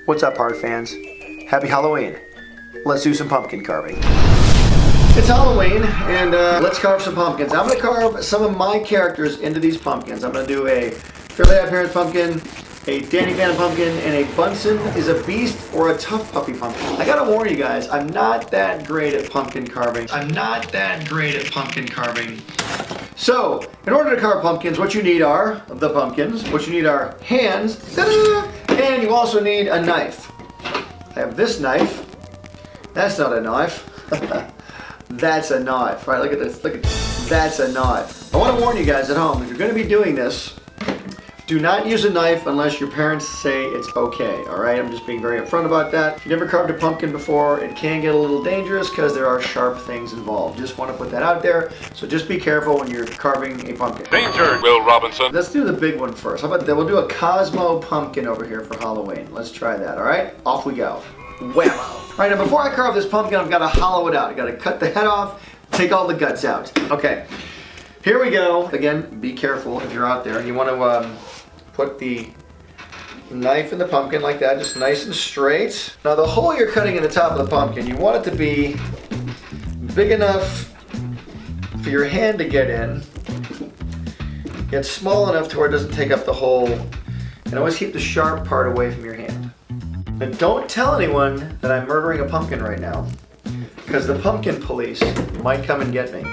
What's up, Heart fans? Happy Halloween. Let's do some pumpkin carving. It's Halloween, and let's carve some pumpkins. I'm going to carve some of my characters into these pumpkins. I'm going to do a Fairly OddParents pumpkin, a Danny Phantom pumpkin, and a Bunsen is a beast or a TUFF Puppy pumpkin. I gotta warn you guys, I'm not that great at pumpkin carving. So, in order to carve pumpkins, what you need are the pumpkins. What you need are hands, ta-da! And you also need a knife. I have this knife. That's not a knife. That's a knife. All right, look at this. Look at this. That's a knife. I want to warn you guys at home, if you're going to be doing this, do not use a knife unless your parents say it's okay, all right? I'm just being very upfront about that. If you've never carved a pumpkin before, it can get a little dangerous because there are sharp things involved. Just want to put that out there, so just be careful when you're carving a pumpkin. Danger, Will Robinson. Let's do the big one first. How about that? We'll do a Cosmo pumpkin over here for Halloween. Let's try that, all right? Off we go. Whammo. All right, now before I carve this pumpkin, I've got to hollow it out. I've got to cut the head off, take all the guts out. Okay, here we go. Again, be careful if you're out there. You want to put the knife in the pumpkin like that, just nice and straight. Now the hole you're cutting in the top of the pumpkin, you want it to be big enough for your hand to get in, yet small enough to where it doesn't take up the whole, and always keep the sharp part away from your hand. Now don't tell anyone that I'm murdering a pumpkin right now, because the pumpkin police might come and get me.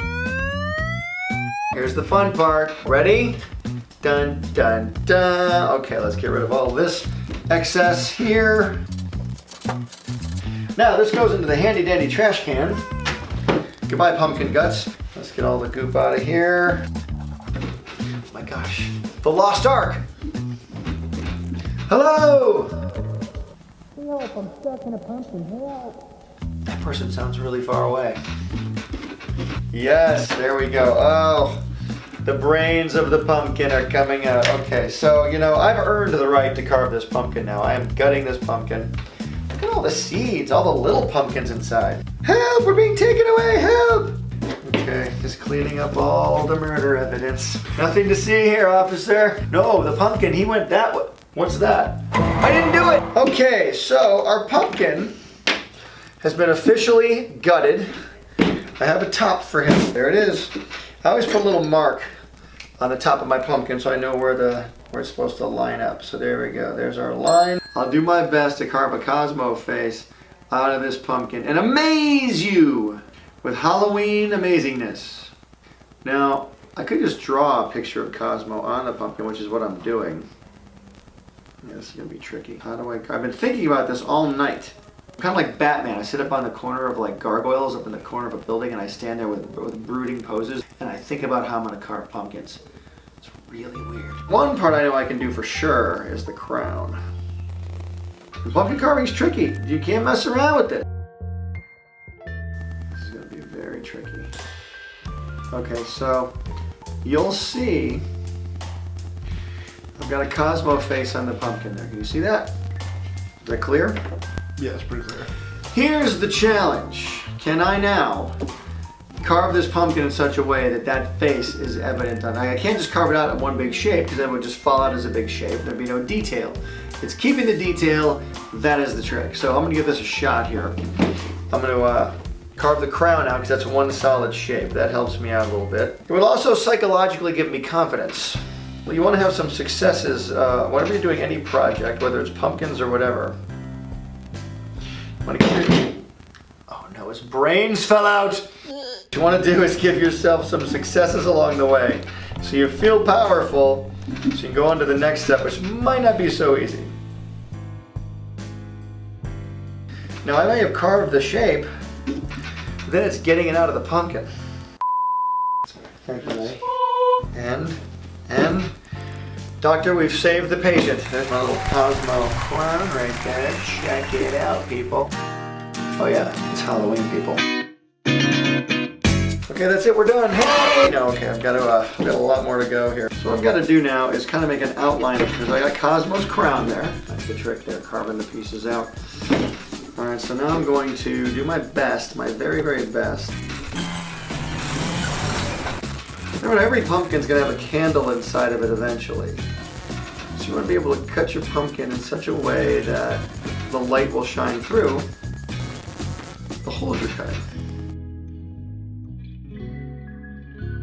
Here's the fun part. Ready? Dun, dun, dun. Okay, let's get rid of all this excess here. Now this goes into the handy dandy trash can. Goodbye, pumpkin guts. Let's get all the goop out of here. Oh my gosh, the lost ark. Hello. Help, I'm stuck in a pumpkin, help. That person sounds really far away. Yes, there we go. Oh. The brains of the pumpkin are coming out. Okay, so, you know, I've earned the right to carve this pumpkin now. I am gutting this pumpkin. Look at all the seeds, all the little pumpkins inside. Help, we're being taken away, help! Okay, just cleaning up all the murder evidence. Nothing to see here, officer. No, the pumpkin, he went that way. What's that? I didn't do it! Okay, so our pumpkin has been officially gutted. I have a top for him. There it is. I always put a little mark on the top of my pumpkin so I know where it's supposed to line up. So there we go. There's our line. I'll do my best to carve a Cosmo face out of this pumpkin and amaze you with Halloween amazingness. Now, I could just draw a picture of Cosmo on the pumpkin, which is what I'm doing. Yeah, this is going to be tricky. How do I've been thinking about this all night. Kind of like Batman. I sit up on the corner of like gargoyles up in the corner of a building and I stand there with brooding poses and I think about how I'm going to carve pumpkins. It's really weird. One part I know I can do for sure is the crown. The pumpkin carving's tricky. You can't mess around with it. This is going to be very tricky. Okay, so you'll see I've got a Cosmo face on the pumpkin there. Can you see that? Is that clear? Yeah, it's pretty clear. Here's the challenge. Can I now carve this pumpkin in such a way that that face is evident on it? I can't just carve it out in one big shape because then it would just fall out as a big shape. There'd be no detail. It's keeping the detail, that is the trick. So I'm gonna give this a shot here. I'm gonna carve the crown out because that's one solid shape. That helps me out a little bit. It would also psychologically give me confidence. Well, you wanna have some successes whenever you're doing any project, whether it's pumpkins or whatever. Oh no, his brains fell out. What you want to do is give yourself some successes along the way so you feel powerful so you can go on to the next step, which might not be so easy. Now I may have carved the shape, but then it's getting it out of the pumpkin. Thank you, May. And Doctor, we've saved the patient. There's my little Cosmo crown right there. Check it out, people. Oh yeah, it's Halloween, people. Okay, that's it, we're done. Hey! No, okay, I've got a lot more to go here. So what I've got to do now is kind of make an outline because I got Cosmo's crown there. That's the trick there, carving the pieces out. All right, so now I'm going to do my best, my very, very best. Remember, every pumpkin's gonna have a candle inside of it eventually. So you want to be able to cut your pumpkin in such a way that the light will shine through the holes you're cutting.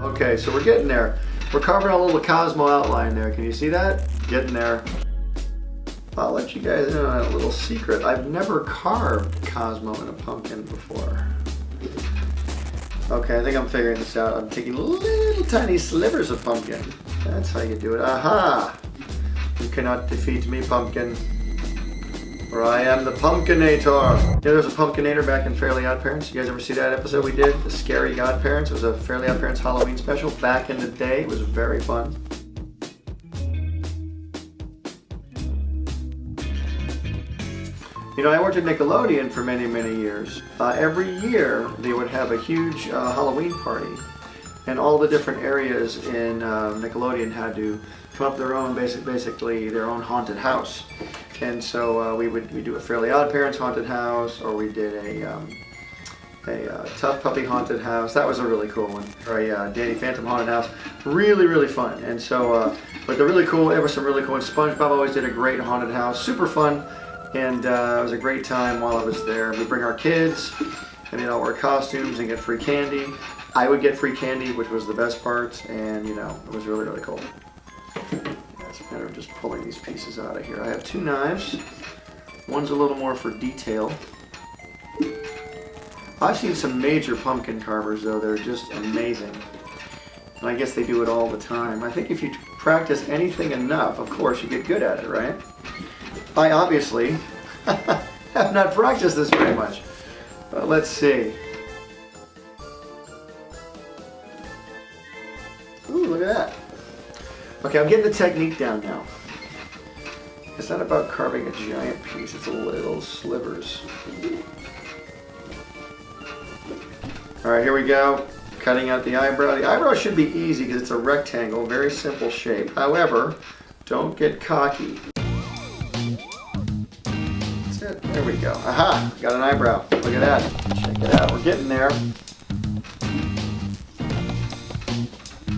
Okay, so we're getting there. We're carving a little Cosmo outline there. Can you see that? Getting there. I'll let you guys in on a little secret. I've never carved Cosmo in a pumpkin before. Okay, I think I'm figuring this out. I'm taking little tiny slivers of pumpkin. That's how you do it. Aha! You cannot defeat me, pumpkin. For I am the Pumpkinator. Yeah, there was a Pumpkinator back in Fairly OddParents. You guys ever see that episode we did? The Scary Godparents. It was a Fairly OddParents Halloween special back in the day. It was very fun. You know, I worked at Nickelodeon for many, many years. Every year they would have a huge Halloween party, and all the different areas in Nickelodeon had to come up with their own, basically their own haunted house. And so we do a Fairly OddParents haunted house, or we did a TUFF Puppy haunted house. That was a really cool one. Or a Danny Phantom haunted house. Really, really fun. And so, but they're really cool. There were some really cool ones. SpongeBob always did a great haunted house. Super fun. And it was a great time while I was there. We'd bring our kids, and they'd all wear costumes and get free candy. I would get free candy, which was the best part, and you know, it was really, really cool. It's a matter of just pulling these pieces out of here. I have two knives. One's a little more for detail. I've seen some major pumpkin carvers though, they're just amazing. And I guess they do it all the time. I think if you practice anything enough, of course, you get good at it, right? I obviously have not practiced this very much, but let's see. Ooh, look at that. Okay, I'm getting the technique down now. It's not about carving a giant piece, it's little slivers. All right, here we go. Cutting out the eyebrow. The eyebrow should be easy because it's a rectangle, very simple shape. However, don't get cocky. There we go. Aha! Got an eyebrow. Look at that. Check it out. We're getting there.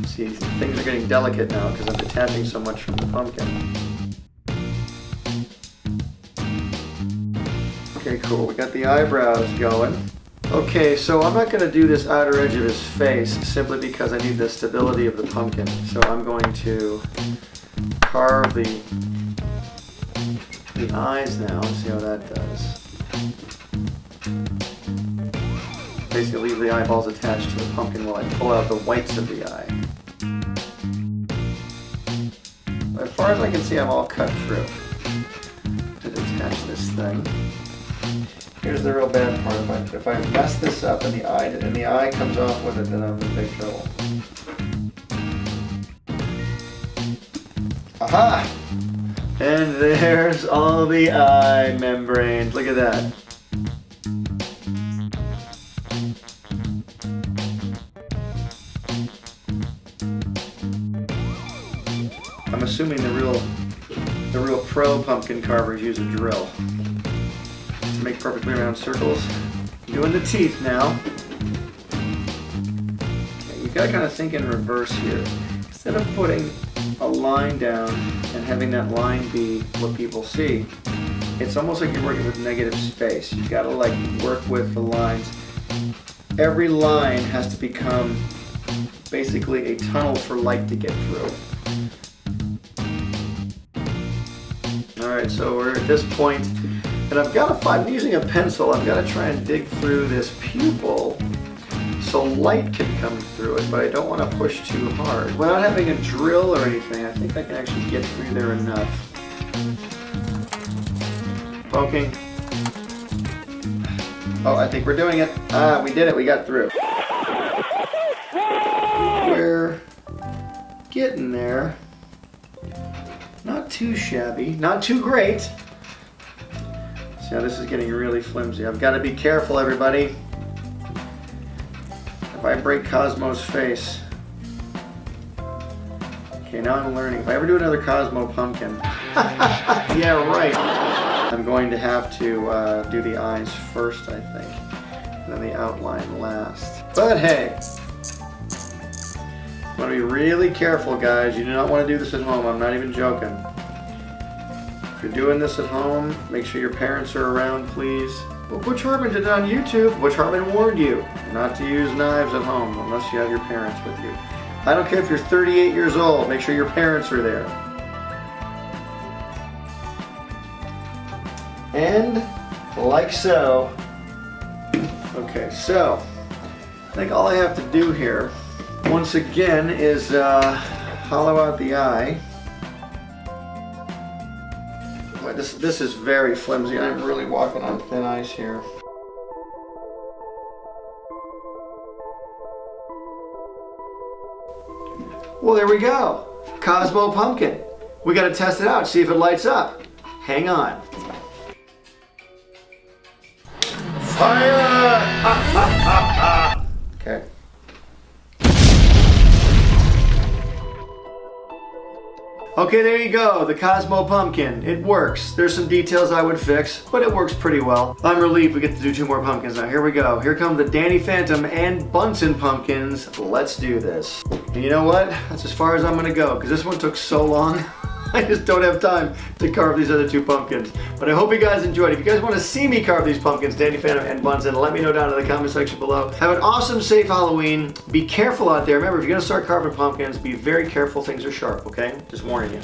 See, things are getting delicate now because I'm detaching so much from the pumpkin. Okay, cool. We got the eyebrows going. Okay, so I'm not going to do this outer edge of his face simply because I need the stability of the pumpkin. So I'm going to carve the eyes now and see how that does. Basically leave the eyeballs attached to the pumpkin while I pull out the whites of the eye. As far as I can see, I'm all cut through. To detach this thing. Here's the real bad part. If I mess this up and the eye comes off with it, then I'm in big trouble. Aha! And there's all the eye membranes. Look at that. I'm assuming the real pro pumpkin carvers use a drill to make perfectly round circles. Doing the teeth now. Okay, you gotta kind of think in reverse here. Instead of putting a line down and having that line be what people see, it's almost like you're working with negative space. You've got to like work with the lines. Every line has to become basically a tunnel for light to get through. Alright, so we're at this point, and I'm using a pencil, I've got to try and dig through this pupil so light can come through it, but I don't want to push too hard. Without having a drill or anything, I think I can actually get through there enough. Poking. Oh, I think we're doing it. Ah, we did it, we got through. We're getting there. Not too shabby, not too great. See how this is getting really flimsy. I've got to be careful, everybody. If I break Cosmo's face. Okay, now I'm learning. If I ever do another Cosmo pumpkin, yeah, right. I'm going to have to do the eyes first, I think, and then the outline last. But hey, I want to be really careful, guys. You do not want to do this at home. I'm not even joking. If you're doing this at home, make sure your parents are around, please. Well, Butch Hartman did it on YouTube. Butch Hartman warned you not to use knives at home unless you have your parents with you. I don't care if you're 38 years old, make sure your parents are there. And like so. Okay, so I think all I have to do here, once again, is hollow out the eye. Boy, this is very flimsy. I'm really walking on thin ice here. Well, there we go. Cosmo pumpkin. We got to test it out, see if it lights up. Hang on. Fire! Okay. Okay, there you go, the Cosmo pumpkin. It works. There's some details I would fix, but it works pretty well. I'm relieved we get to do 2 more pumpkins now. Here we go. Here come the Danny Phantom and Bunsen pumpkins. Let's do this. And you know what? That's as far as I'm gonna go, because this one took so long. I just don't have time to carve these other 2 pumpkins. But I hope you guys enjoyed. If you guys want to see me carve these pumpkins, Danny Phantom and Bunsen, let me know down in the comment section below. Have an awesome, safe Halloween. Be careful out there. Remember, if you're going to start carving pumpkins, be very careful. Things are sharp, okay? Just warning you.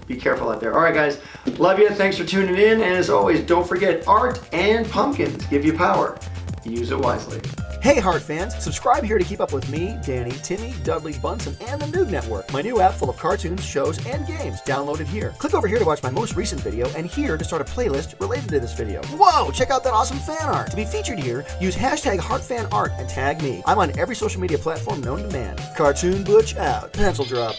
Be careful out there. All right, guys. Love you. Thanks for tuning in. And as always, don't forget, art and pumpkins give you power. Use it wisely. Hey Heart fans, subscribe here to keep up with me, Danny, Timmy, Dudley, Bunsen, and the NOOG Network, my new app full of cartoons, shows, and games. Download it here. Click over here to watch my most recent video, and here to start a playlist related to this video. Whoa, check out that awesome fan art. To be featured here, use hashtag HeartFanArt and tag me. I'm on every social media platform known to man. Cartoon Butch out. Pencil drop.